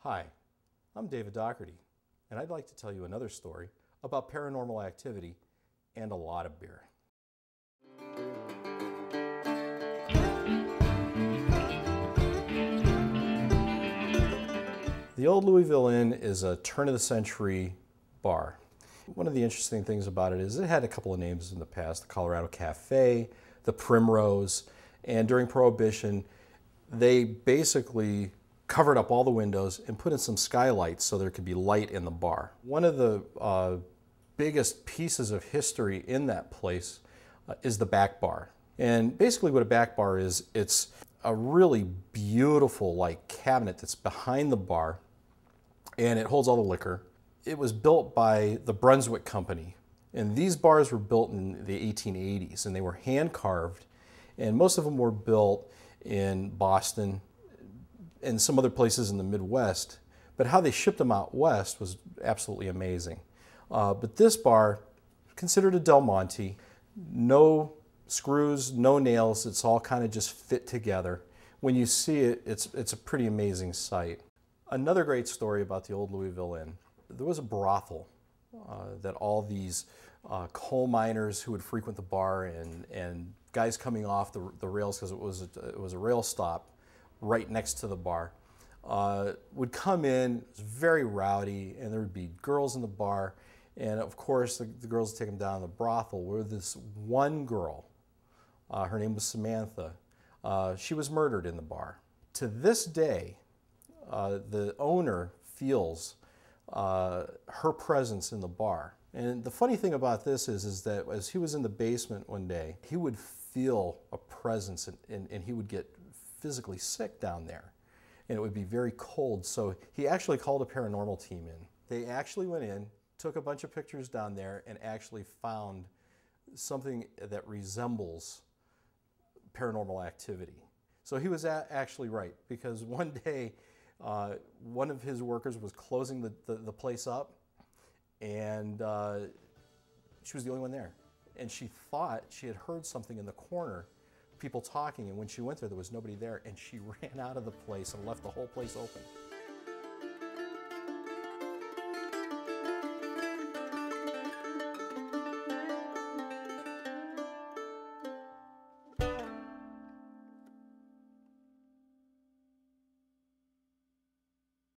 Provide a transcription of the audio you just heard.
Hi, I'm David Doherty, and I'd like to tell you another story about paranormal activity and a lot of beer. The Old Louisville Inn is a turn-of-the-century bar. One of the interesting things about it is it had a couple of names in the past: the Colorado Cafe, the Primrose, and during Prohibition, they basically covered up all the windows and put in some skylights so there could be light in the bar. One of the biggest pieces of history in that place is the back bar. And basically what a back bar is, it's a really beautiful like cabinet that's behind the bar, and it holds all the liquor. It was built by the Brunswick Company, and these bars were built in the 1880s, and they were hand carved, and most of them were built in Boston and some other places in the Midwest, but how they shipped them out west was absolutely amazing. But this bar, considered a Del Monte, no screws, no nails, it's all kind of just fit together. When you see it, it's a pretty amazing sight. Another great story about the Old Louisville Inn: there was a brothel that all these coal miners who would frequent the bar and guys coming off the rails, because it was a rail stop right next to the bar, would come in. It was very rowdy, and there would be girls in the bar, and of course the girls would take them down to the brothel, where this one girl, her name was Samantha, she was murdered in the bar. To this day, the owner feels her presence in the bar. And the funny thing about this is that as he was in the basement one day, he would feel a presence, and he would get physically sick down there, and it would be very cold. So he actually called a paranormal team in. They actually went in, took a bunch of pictures down there, and actually found something that resembles paranormal activity. So he was actually right, because one day one of his workers was closing the place up, and she was the only one there, and she thought she had heard something in the corner, people talking, and when she went there was nobody there, and she ran out of the place and left the whole place open.